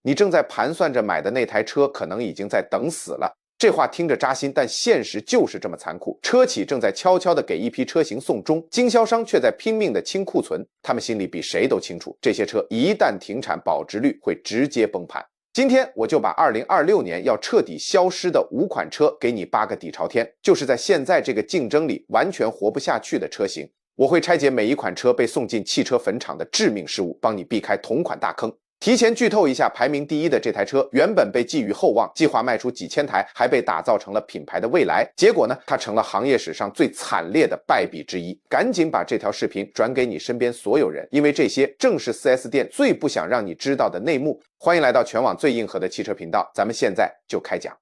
你正在盤算着買的那台車可能已經在等死了。這話聽着扎心，但現實就是這麼殘酷。車企正在悄悄地給一批車型送終，經銷商卻在拼命地清庫存。他們心裡比誰都清楚，這些車一旦停產，保值率會直接崩盤。今天我就把2026年要徹底消失的5款車給你扒個底朝天，就是在現在這個競爭裡完全活不下去的車型。我會拆解每一款車被送進汽車墳場的致命失誤，幫你避開同款大坑。提前劇透一下，排名第1的這台車原本被寄予厚望，計劃賣出幾千台，還被打造成了品牌的未來。結果呢，它成了行業史上最慘烈的敗筆之一。趕緊把這條視頻轉給你身邊所有人，因為這些正是 4S 店最不想讓你知道的內幕。歡迎來到全網最硬核的汽車頻道，咱們現在就開講。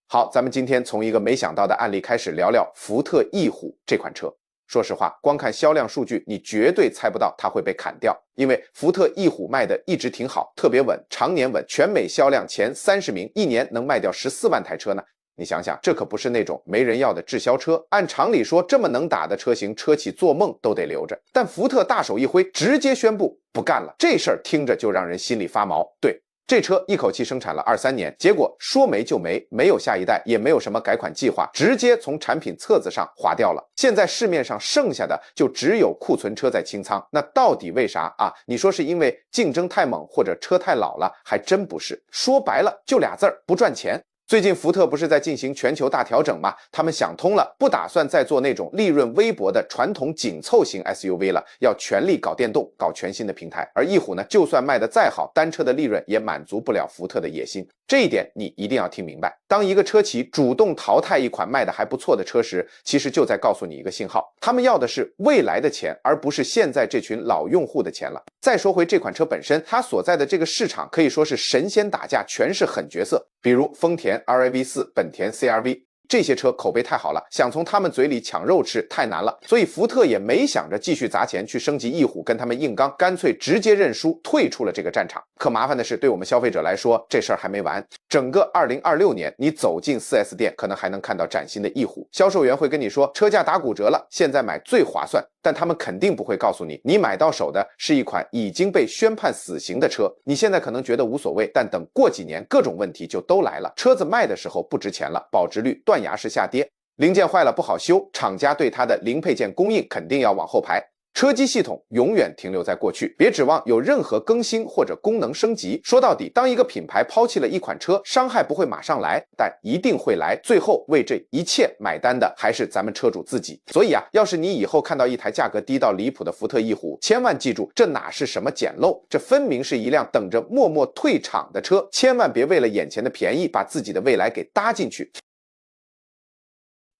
好，咱們今天從一個沒想到的案例開始聊聊福特翼虎這款車。說實話，光看銷量數据，你絕對猜不到它会被砍掉，因為福特翼虎賣的一直挺好，特別穩，常年穩，全美銷量前30名，一年能賣掉14萬台車呢。你想想，這可不是那種沒人要的滯銷車，按常理說，这麼能打的車型，車企做夢都得留着。但福特大手一揮，直接宣布不幹了，這事兒聽着就讓人心裡發毛。对。這車一口氣生產了23年，結果說沒就沒，沒有下一代，也沒有什麼改款計劃，直接從產品冊子上劃掉了。現在市面上剩下的就只有庫存車在清倉，那到底為啥啊？你說是因為競爭太猛，或者車太老了？還真不是，說白了就倆字兒，不賺錢。最近福特不是在進行全球大調整嗎？他們想通了，不打算再做那種利潤微薄的傳統緊湊型 SUV 了，要全力搞電動，搞全新的平台。而翼虎呢，就算賣得再好，單車的利潤也滿足不了福特的野心。這一點你一定要聽明白。當一個車企主動淘汰一款賣得還不錯的車時，其實就在告訴你一個信號，他們要的是未來的錢，而不是現在這群老用戶的錢了。再說回這款車本身，它所在的這個市場可以說是神仙打架，全是狠角色，比如豐田 RAV4、本田 CR-V。這些車口碑太好了，想從他們嘴裡搶肉吃太難了，所以福特也沒想着繼續砸錢去升級翼虎跟他們硬剛，乾脆直接認輸，退出了這個戰場。可麻煩的是，對我們消費者來說，這事兒還沒完。整個2026年，你走進 4S 店，可能還能看到嶄新的翼虎，銷售員會跟你說車價打骨折了，現在買最划算。但他們肯定不會告訴你，你買到手的是一款已經被宣判死刑的車。你現在可能覺得無所謂，但等過幾年，各種問題就都來了。車子賣的時候不值錢了，保值率斷崖式下跌，零件壞了不好修，厂家对它的零配件供應肯定要往後排。车機系統永遠停留在過去，別指望有任何更新或者功能升級。說到底，當一個品牌拋棄了一款車，傷害不會馬上來，但一定會來，最後為這一切買單的還是咱們車主自己。所以啊，要是你以後看到一台價格低到離譜的福特翼虎，千萬記住，這哪是什麼撿漏，這分明是一輛等着默默退場的車，千萬別為了眼前的便宜，把自己的未來給搭進去。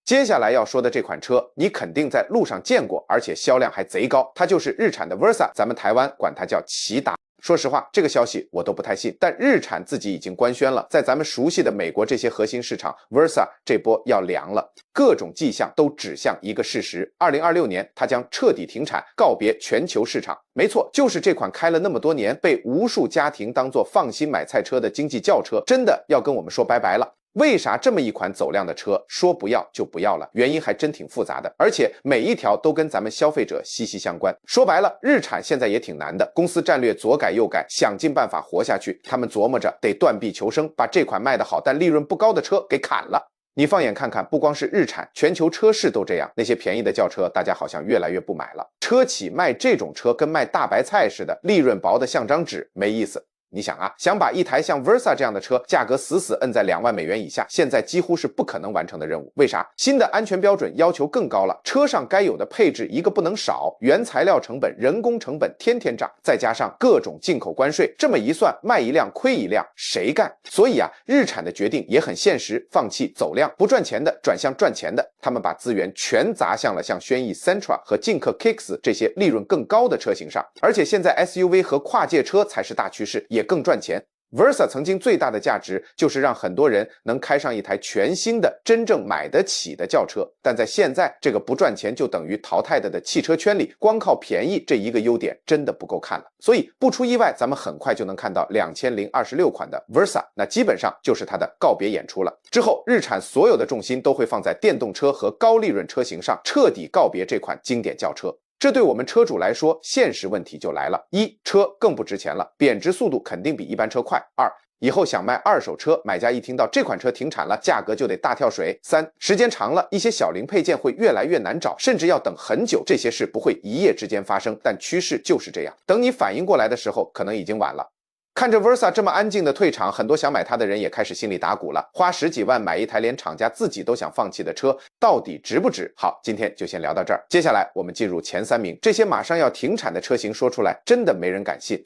接下來要說的這款車，你肯定在路上見過，而且銷量還賊高，它就是日產的 Versa， 咱們台灣管它叫騏達。說實話，這個消息我都不太信，但日產自己已經官宣了，在咱們熟悉的美國這些核心市場 ，Versa 這波要涼了，各種跡象都指向一個事實：2026年它將徹底停產，告別全球市場。沒錯，就是這款開了那麼多年，被無數家庭當作放心買菜車的經濟轎車，真的要跟我們說拜拜了。為啥這麼一款走量的車說不要就不要了？原因還真挺複雜的，而且每一條都跟咱們消費者息息相關。說白了，日產現在也挺難的，公司戰略左改右改，想盡辦法活下去。他們琢磨着得斷臂求生，把這款賣得好但利潤不高的車給砍了。你放眼看看，不光是日產，全球車市都這樣。那些便宜的轎車，大家好像越來越不買了。車企賣這種車跟賣大白菜似的，利潤薄的像張紙，沒意思。你想啊，想把一台像 Versa 這樣的車價格死摁在2萬美元以下，現在幾乎是不可能完成的任務。為啥？新的安全標準要求更高了，車上該有的配置一個不能少，原材料成本、人工成本天天漲，再加上各種进口關稅，這麼一算，賣一輛虧一輛，誰幹？所以啊，日產的決定也很現實，放棄走量，不賺錢的轉向賺錢的，他們把資源全砸向了像轩逸 Sentra 和勁客 Kicks 這些利潤更高的車型上。而且現在 SUV 和跨界車才是大趨勢，也更賺錢。Versa 曾經最大的價值就是讓很多人能開上一台全新的真正買得起的轎車，但在現在這個不賺錢就等於淘汰的汽車圈裡，光靠便宜這一個優點真的不夠看了。所以不出意外，咱們很快就能看到2026款的 Versa， 那基本上就是它的告別演出了。之後日產所有的重心都會放在電動車和高利潤車型上，徹底告別這款經典轎車。這對我們車主來說，現實問題就來了：一，車更不值錢了，貶值速度肯定比一般车快；二，以後想卖二手车，买家一听到这款车停产了，價格就得大跳水；三，時間長了，一些小零配件會越來越難找，甚至要等很久。這些事不會一夜之間發生，但趨勢就是這樣。等你反應過來的時候，可能已經晚了。看着 Versa 這麼安靜的退場，很多想買它的人也開始心裡打鼓了。花10幾萬買一台連廠家自己都想放棄的車，到底值不值？好，今天就先聊到這兒。接下來我們進入前3名，這些馬上要停產的車型說出來，真的沒人敢信。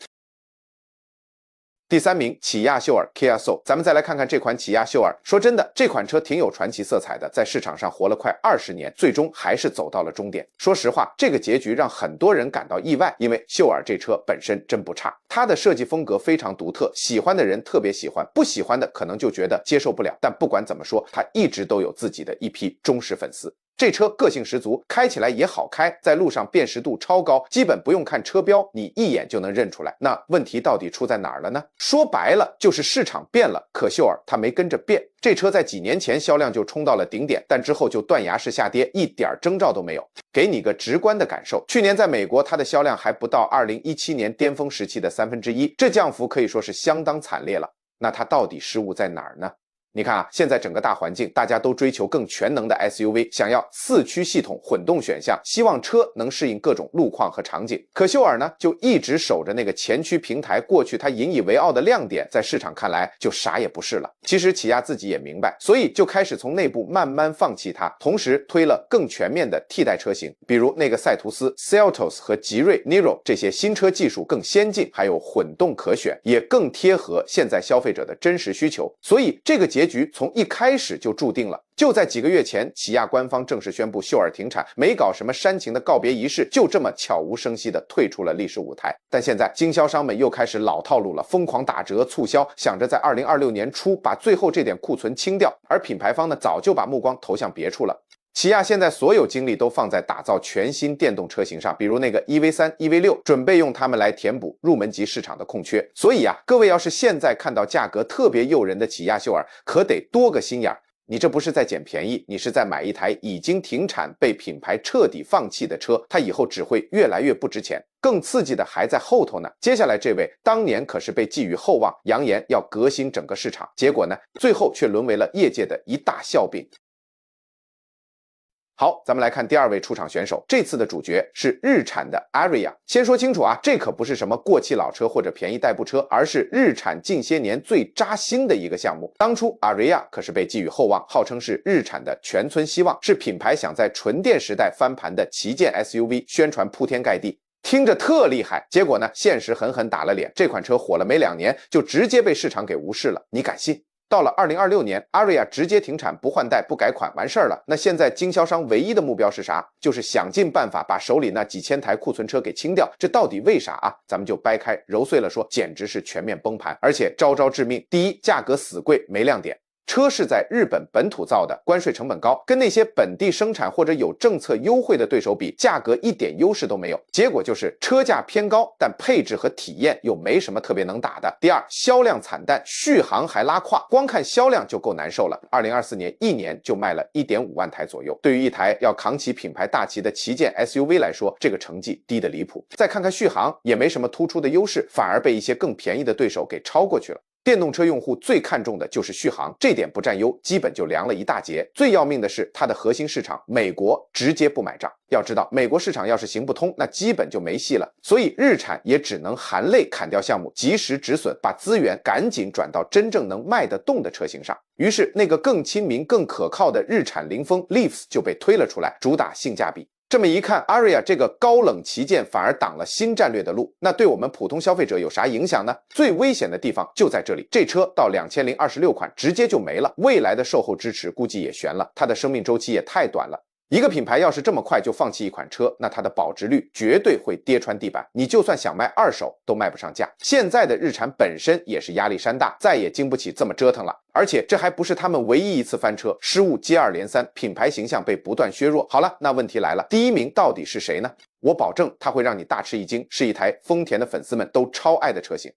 第3名，起亞秀爾 Kia Soul。咱們再來看看這款起亞秀爾。說真的，這款車挺有傳奇色彩的，在市場上活了快20年，最終還是走到了終點。說實話，這個結局讓很多人感到意外，因為秀爾這車本身真不差，它的設計風格非常獨特，喜歡的人特別喜歡，不喜歡的可能就覺得接受不了。但不管怎么說，它一直都有自己的一批忠實粉絲。這車個性十足，開起來也好開，在路上辨識度超高，基本不用看車標，你一眼就能認出來。那問題到底出在哪兒了呢？說白了就是市場變了，可秀爾它沒跟着變。這車在幾年前銷量就衝到了頂點，但之後就斷崖式下跌，一點徵兆都沒有。給你個直觀的感受，去年在美國它的銷量還不到2017年巔峰時期的1/3，這降幅可以說是相當慘烈了。那它到底失誤在哪兒呢？你看啊，現在整個大環境，大家都追求更全能的 SUV， 想要4驅系統混動選項，希望車能適應各種路況和場景。可秀爾呢，就一直守着那個前驅平台，過去它引以為傲的亮點，在市場看來就啥也不是了。其實起亞自己也明白，所以就開始從內部慢慢放棄它，同時推了更全面的替代車型，比如那個賽圖斯 Seltos 和吉瑞 Niro 這些新車技術更先進，還有混動可選，也更貼合現在消費者的真實需求。所以這個結局從一開始就注定了。就在幾個月前，起亞官方正式宣布秀爾停產，沒搞什麼煽情的告別儀式，就這麼悄無聲息地退出了歷史舞台。但現在經銷商們又開始老套路了，瘋狂打折促銷，想着在2026年初把最後這點庫存清掉，而品牌方呢，早就把目光投向別處了。起亞現在所有精力都放在打造全新電動車型上，比如那個 EV3、EV6， 準備用它們來填補入門級市場的空缺。所以啊，各位要是現在看到價格特別誘人的起亞秀爾，可得多個心眼，你這不是在撿便宜，你是在買一台已經停產、被品牌徹底放棄的車，它以後只會越來越不值錢。更刺激的還在後頭呢。接下來這位當年可是被寄予厚望，揚言要革新整個市場，結果呢，最後卻淪為了業界的一大笑柄。好，咱們來看第2位出場選手，這次的主角是日產的 Ariya。先說清楚啊，這可不是什麼過氣老車或者便宜代步車，而是日產近些年最扎心的一個項目。當初 Ariya 可是被寄予厚望，號稱是日產的全村希望，是品牌想在純電時代翻盤的旗艦 SUV， 宣傳鋪天蓋地，聽着特厲害。結果呢，現實狠狠打了臉，這款車火了沒2年，就直接被市場給無視了。你敢信？到了2026年 ，Ariya 直接停產，不換代不改款，完事兒了。那現在經銷商唯一的目標是啥？就是想盡辦法把手裡那幾千台庫存車給清掉。這到底為啥啊？咱們就掰開揉碎了說，簡直是全面崩盤，而且招招致命。第一，價格死貴，沒亮點。車是在日本本土造的，關稅成本高，跟那些本地生產或者有政策優惠的對手比，價格一點優勢都沒有。結果就是車價偏高，但配置和體驗又沒什麼特別能打的。第二，銷量慘淡，續航還拉胯，光看銷量就夠難受了。2024年1年就賣了1.5萬台左右，對於一台要扛起品牌大旗的旗艦 SUV 來說，這個成績低得離譜。再看看續航，也沒什麼突出的優勢，反而被一些更便宜的對手給超過去了。電動車用戶最看重的就是續航，這點不佔優，基本就涼了一大截。最要命的是，它的核心市場美國直接不買賬。要知道，美國市場要是行不通，那基本就沒戲了。所以日產也只能含淚砍掉項目，及時止損，把資源趕緊轉到真正能賣得動的車型上。於是，那個更親民、更可靠的日產凌風 Leafs 就被推了出來，主打性價比。這麼一看 ，Ariya 這個高冷旗艦反而擋了新戰略的路，那對我們普通消費者有啥影響呢？最危險的地方就在這裡，這車到2026款直接就沒了，未來的售後支持估計也懸了，它的生命週期也太短了。一個品牌要是這麼快就放棄一款車，那它的保值率絕對會跌穿地板，你就算想賣二手都賣不上價。現在的日產本身也是壓力山大，再也經不起這麼折騰了。而且這還不是他們唯一一次翻車，失誤接二連三，品牌形象被不斷削弱。好了，那問題來了，第1名到底是誰呢？我保證它會讓你大吃一驚，是一台豐田的粉絲們都超愛的車型。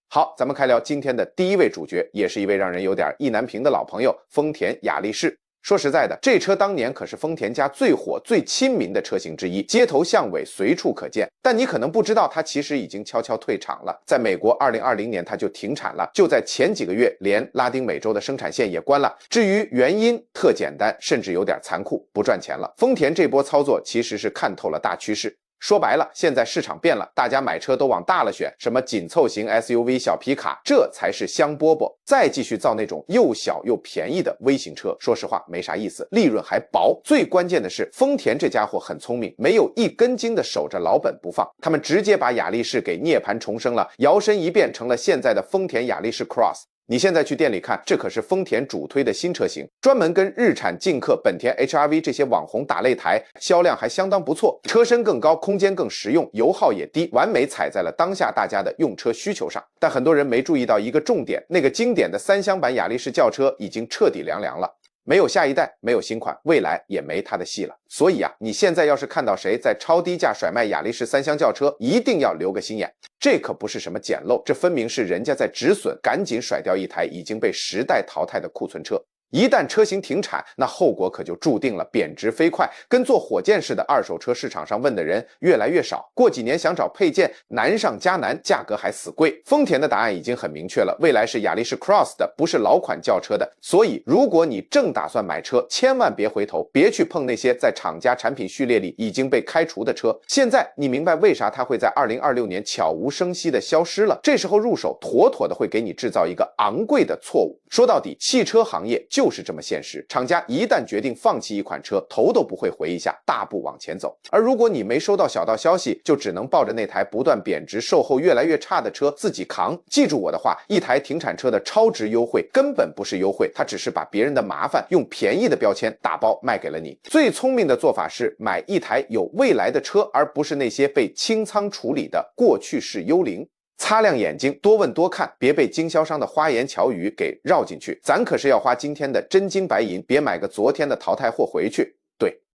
好，咱們開聊今天的第1位主角，也是一位讓人有點意難平的老朋友——豐田雅力士。說實在的，這車當年可是豐田家最火、最親民的車型之一，街頭巷尾隨處可見。但你可能不知道，它其實已经悄悄退场了。在美国，2020年它就停产了，就在前几個月，連拉丁美洲的生產線也關了。至於原因，特簡單，甚至有點殘酷，不賺錢了。豐田這波操作其實是看透了大趨勢。說白了，現在市场變了，大家買車都往大了選，什麼緊湊型 SUV、小皮卡，這才是香饽饽。再繼續造那種又小又便宜的微型車，說實話沒啥意思，利潤還薄。最關鍵的是，豐田這家伙很聰明，沒有一根筋的守着老本不放，他們直接把雅力士給涅槃重生了，摇身一变成了現在的丰田雅力士 Cross。你現在去店裡看，這可是豐田主推的新車型，專門跟日產劲客、本田 HR-V 這些網紅打擂台，銷量還相當不錯，車身更高，空間更實用，油耗也低，完美踩在了当下大家的用車需求上。但很多人沒注意到一個重點，那個經典的3廂版雅力士轎車已經徹底涼了。沒有下一代，沒有新款，未來也沒它的戲了。所以啊，你現在要是看到誰在超低價甩賣雅力士3廂轎車，一定要留個心眼。這可不是什麼撿漏，這分明是人家在止損，趕緊甩掉一台已經被時代淘汰的庫存車。一旦車型停產，那後果可就注定了貶值飛快，跟坐火箭似的，二手車市場上問的人越來越少，過幾年想找配件難上加難，價格還死貴。豐田的答案已經很明確了，未來是雅力士 Cross 的，不是老款轿車的。所以如果你正打算買車，千萬別回頭，別去碰那些在廠家產品序列裡已經被開除的車。現在你明白為啥它會在2026年悄無聲息的消失了，這時候入手妥妥的會給你制造一個昂貴的錯誤。說到底，汽車行業就是這麼現實，廠家一旦決定放棄一款車，頭都不會回一下，大步往前走。而如果你沒收到小道消息，就只能抱着那台不斷貶值、售後越來越差的車自己扛。記住我的話，一台停產車的超值優惠根本不是優惠，它只是把別人的麻煩用便宜的標籤打包賣給了你。最聰明的做法是買一台有未來的車，而不是那些被清倉處理的過去式幽靈。擦亮眼睛，多問多看，別被經銷商的花言巧語給繞進去。咱可是要花今天的真金白銀，別買個昨天的淘汰貨回去。